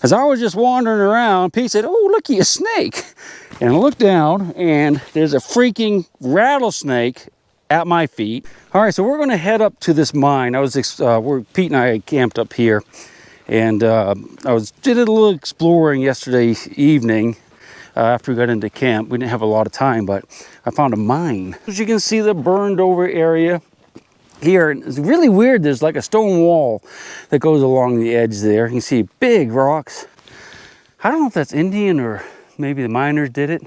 As I was just wandering around, Pete said, "Oh, looky, a snake." And I looked down, and there's a freaking rattlesnake at my feet. All right, so we're gonna head up to this mine. Pete and I camped up here, and did a little exploring yesterday evening. After we got into camp, we didn't have a lot of time, but I found a mine. As you can see, the burned over area here, and it's really weird. There's like a stone wall that goes along the edge there. You can see big rocks. I don't know if that's Indian or maybe the miners did it.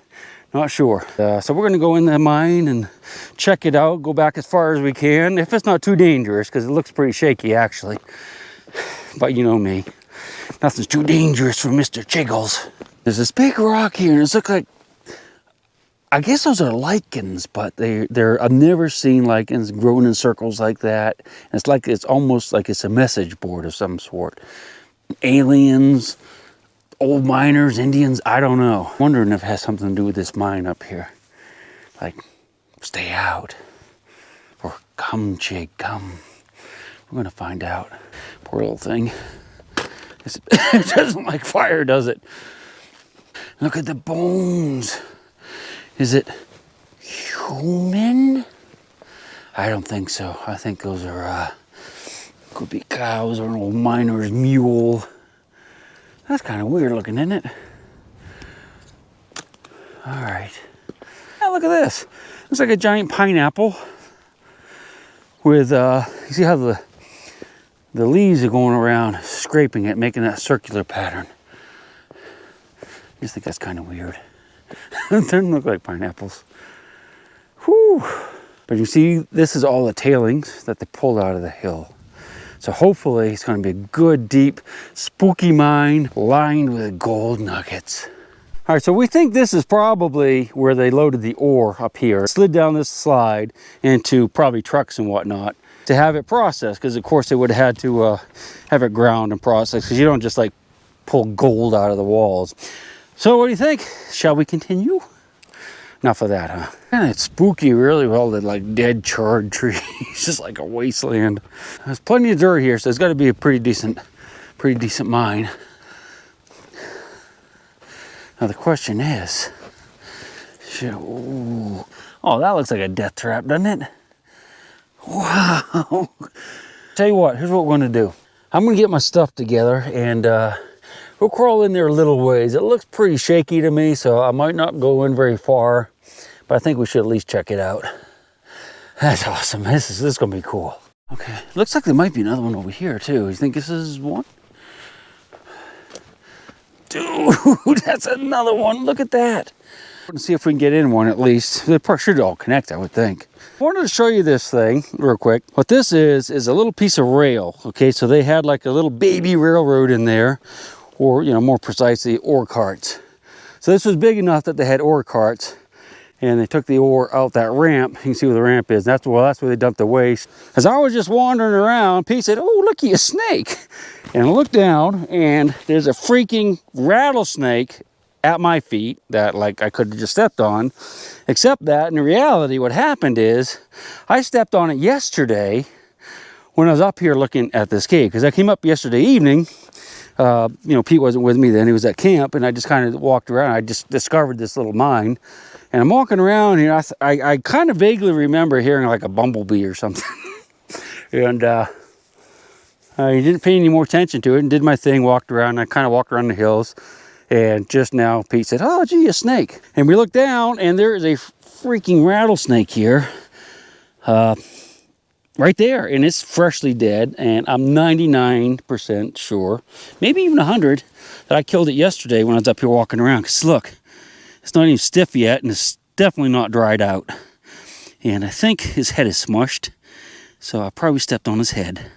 Not sure. So we're gonna go in the mine and check it out, go back as far as we can, if it's not too dangerous, because it looks pretty shaky actually. But you know me, nothing's too dangerous for Mr. Chiggles. There's this big rock here, and it looks like, I guess those are lichens, but I've never seen lichens growing in circles like that. And it's almost like it's a message board of some sort. Aliens, old miners, Indians, I don't know. Wondering if it has something to do with this mine up here. Like, stay out. Or come, Chig, come. We're gonna find out. Poor little thing. It doesn't like fire, does it? Look at the bones. Is it human? I don't think so. I think those are, could be cows or an old miner's mule. That's kind of weird looking, isn't it? All right. Now look at this. Looks like a giant pineapple with, you see how the leaves are going around, scraping it, making that circular pattern. I just think that's kind of weird. It doesn't look like pineapples. Whew. But you see, this is all the tailings that they pulled out of the hill. So hopefully it's going to be a good, deep, spooky mine lined with gold nuggets. All right, so we think this is probably where they loaded the ore up here. Slid down this slide into probably trucks and whatnot to have it processed, because of course they would have had to have it ground and processed, because you don't just like pull gold out of the walls. So what do you think? Shall we continue? Enough of that, huh? And it's spooky really with all the like dead charred trees, just like a wasteland. There's plenty of dirt here, so it's got to be a pretty decent mine. Now the question is, oh, that looks like a death trap, doesn't it? Wow. Tell you what, here's what we're gonna do. I'm gonna get my stuff together and we'll crawl in there a little ways. It looks pretty shaky to me, so I might not go in very far, but I think we should at least check it out. That's awesome. This is gonna be cool. Okay, looks like there might be another one over here too. You think this is one? Dude, that's another one. Look at that. Let's see if we can get in one at least. They should all connect, I would think. I wanted to show you this thing real quick. What this is a little piece of rail. Okay, so they had like a little baby railroad in there, or, you know, more precisely, ore carts. So this was big enough that they had ore carts, and they took the ore out that ramp. You can see where the ramp is. That's where they dumped the waste. As I was just wandering around, Pete said, "Oh, looky, a snake." And I looked down, and there's a freaking rattlesnake at my feet that like I could have just stepped on. Except that in reality, what happened is I stepped on it yesterday when I was up here looking at this cave, because I came up yesterday evening. You know, Pete wasn't with me then, he was at camp, and I just kind of walked around. I just discovered this little mine, and I'm walking around here. I kind of vaguely remember hearing like a bumblebee or something. And I didn't pay any more attention to it and did my thing, walked around. I kind of walked around the hills, and just now Pete said, "Oh gee, a snake." And we looked down, and there is a freaking rattlesnake here. Right there, and it's freshly dead, and I'm 99% sure, maybe even 100, that I killed it yesterday when I was up here walking around. Because look, it's not even stiff yet, and it's definitely not dried out. And I think his head is smushed, so I probably stepped on his head.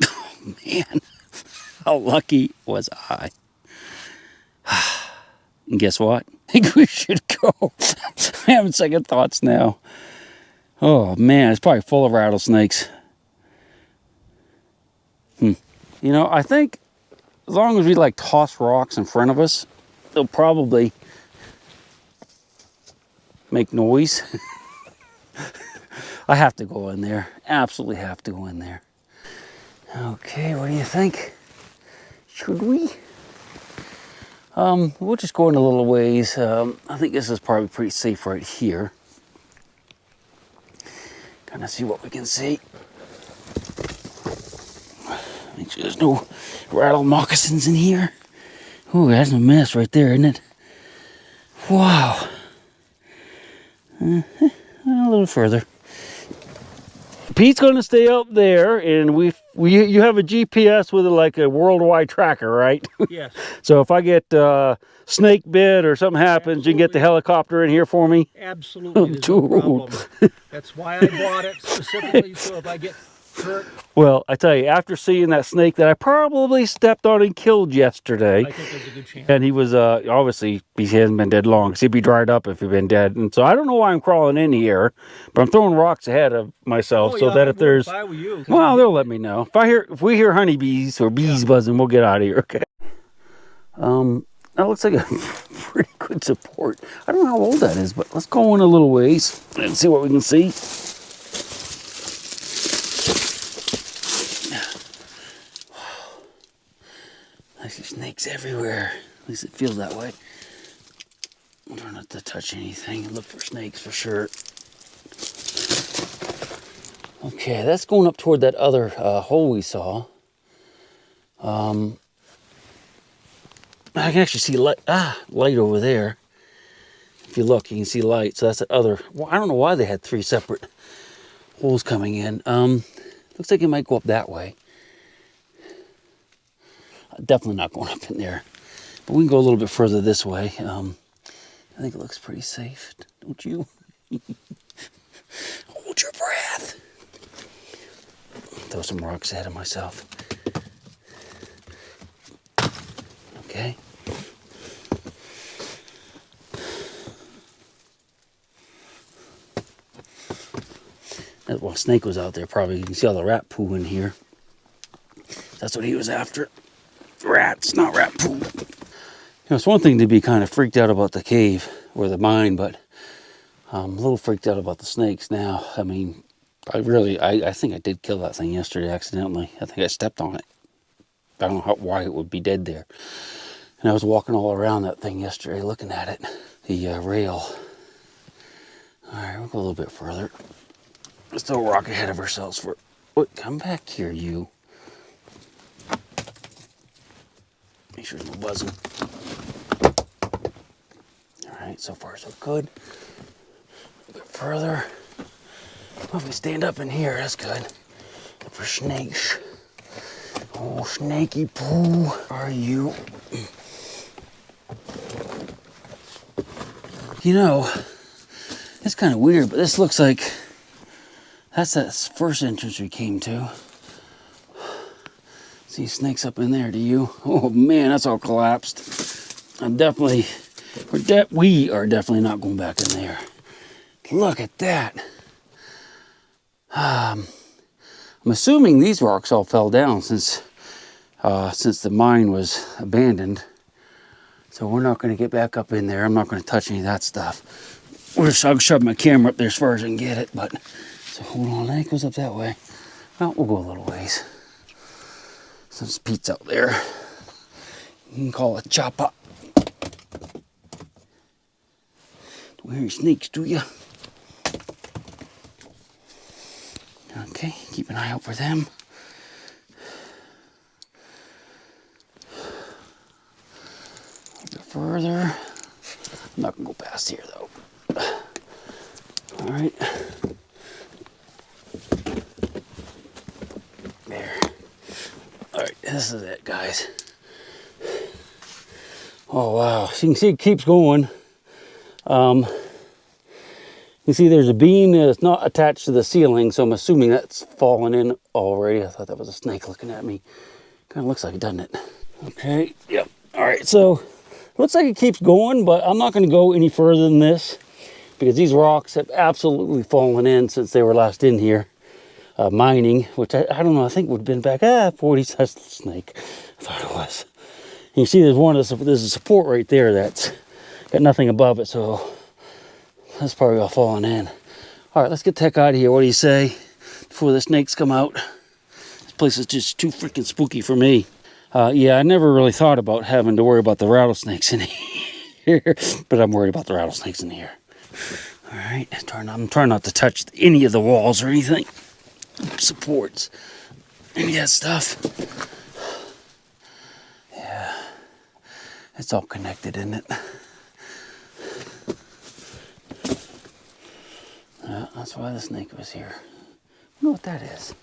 Oh man, how lucky was I? And guess what? I think we should go. I'm having second thoughts now. Oh man, it's probably full of rattlesnakes. You know, I think as long as we like toss rocks in front of us, they'll probably make noise. I have to go in there. Absolutely have to go in there. Okay, what do you think? Should we? We'll just go in a little ways. I think this is probably pretty safe right here. Kind of see what we can see. Make sure there's no rattle moccasins in here. Ooh, that's a mess right there, isn't it? Wow. A little further. Pete's going to stay up there, and you have a GPS with like a worldwide tracker, right? Yes. So if I get snake bit or something happens, you can get the helicopter in here for me? Absolutely, there's no problem. That's why I bought it specifically, so if I get hurt. Well, I tell you, after seeing that snake that I probably stepped on and killed yesterday, I think there's a good chance. and he was obviously he hasn't been dead long, because he'd be dried up if he'd been dead. And so I don't know why I'm crawling in here, but I'm throwing rocks ahead of myself so that if there's, well, they'll let me know if we hear honeybees or bees buzzing, we'll get out of here. Okay. That looks like a pretty good support. I don't know how old that is, but let's go in a little ways and see what we can see. I see snakes everywhere. At least it feels that way. I'm trying not to touch anything and look for snakes for sure. Okay, that's going up toward that other hole we saw. I can actually see light over there. If you look, you can see light. So that's the other. Well, I don't know why they had 3 separate holes coming in. Looks like it might go up that way. Definitely not going up in there. But we can go a little bit further this way. I think it looks pretty safe, don't you? Hold your breath. Throw some rocks ahead of myself. Okay. Well, snake was out there probably. You can see all the rat poo in here. That's what he was after. Rats, not rat poo. You know, it's one thing to be kind of freaked out about the cave or the mine, but I'm a little freaked out about the snakes now. I mean, I think I did kill that thing yesterday accidentally. I think I stepped on it. I don't know why it would be dead there. And I was walking all around that thing yesterday looking at it, the rail. All right, we'll go a little bit further. Let's throw a rock ahead of ourselves for, what, come back here, you. Make sure there's no buzzing. All right, so far so good. A bit further. Well, if we stand up in here, that's good. Look for snakes. Oh, snaky poo, are you? You know, it's kind of weird, but this looks like that's that first entrance we came to. See snakes up in there, do you? Oh man, that's all collapsed. We are definitely not going back in there. Look at that. I'm assuming these rocks all fell down since the mine was abandoned. So we're not going to get back up in there. I'm not going to touch any of that stuff. I'll shove my camera up there as far as I can get it. But so hold on, that goes up that way. Well, we'll go a little ways. Since Pete's out there, you can call it chop up. Don't hear any snakes, do you? Okay, keep an eye out for them. A bit further. I'm not gonna go past here though. All right. There. All right, this is it, guys. Oh wow! So you can see it keeps going. You see there's a beam that's not attached to the ceiling, so I'm assuming that's fallen in already. I thought that was a snake looking at me. Kind of looks like it, doesn't it? Okay, yep. All right, so looks like it keeps going, but I'm not gonna go any further than this because these rocks have absolutely fallen in since they were last in here mining, which I don't know, I think would have been back, 40s, that's the snake. I thought it was. And you see there's a support right there that's got nothing above it, so that's probably all falling in. All right, let's get the heck out of here. What do you say? Before the snakes come out. This place is just too freaking spooky for me. Yeah, I never really thought about having to worry about the rattlesnakes in here, but I'm worried about the rattlesnakes in here. All right, I'm trying not to touch any of the walls or anything, supports, any of that stuff. Yeah, it's all connected, isn't it? That's why the snake was here. I wonder what that is.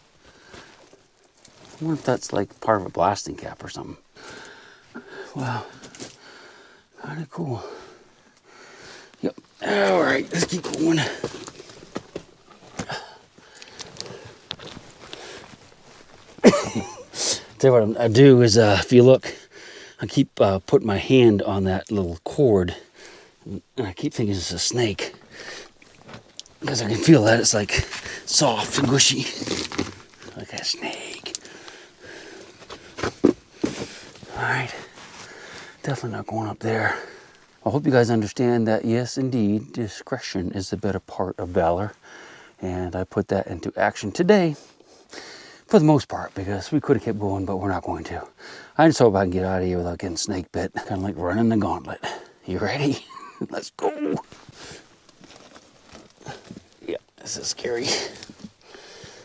I wonder if that's like part of a blasting cap or something. Wow, kind of cool. Yep. All right, let's keep going. Tell you what I do is, if you look, I keep putting my hand on that little cord, and I keep thinking it's a snake because I can feel that it's like soft and gushy, like a snake. All right, definitely not going up there. I hope you guys understand that, yes, indeed, discretion is the better part of valor. And I put that into action today, for the most part, because we could have kept going, but we're not going to. I just hope I can get out of here without getting snake bit. Kind of like running the gauntlet. You ready? Let's go. Yeah, this is scary.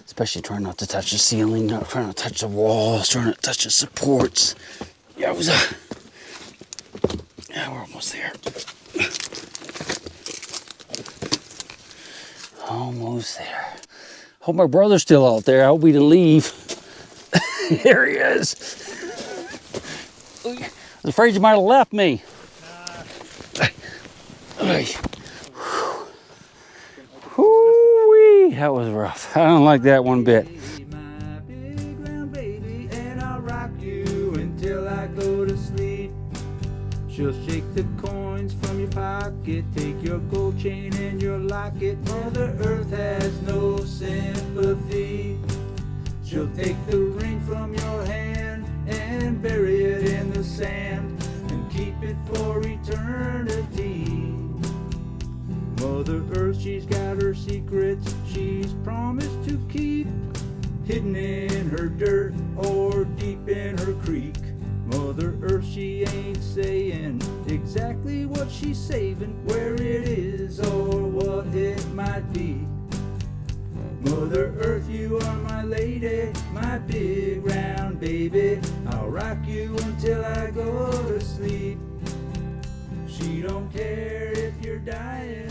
Especially trying not to touch the ceiling, not trying to touch the walls, trying to touch the supports. Yeah, yeah, we're almost there. Almost there. Hope my brother's still out there. I hope he didn't leave. There he is. I was afraid you might have left me. Whoo-wee. That was rough. I don't like that one bit. My big round baby, and I'll rock you until I go to sleep. She'll shake the coins from your pocket, take your gold chain and your locket. Mother Earth has no sympathy. She'll take the ring from your hand and bury it in the sand and keep it for eternity. Mother Earth, she's got her secrets she's promised to keep, hidden in her dirt or deep in her creek. Mother Earth, she ain't saying exactly what she's saving, where it is or what it might be. Mother Earth, you are my lady, my big round baby. I'll rock you until I go to sleep. She don't care if you're dying.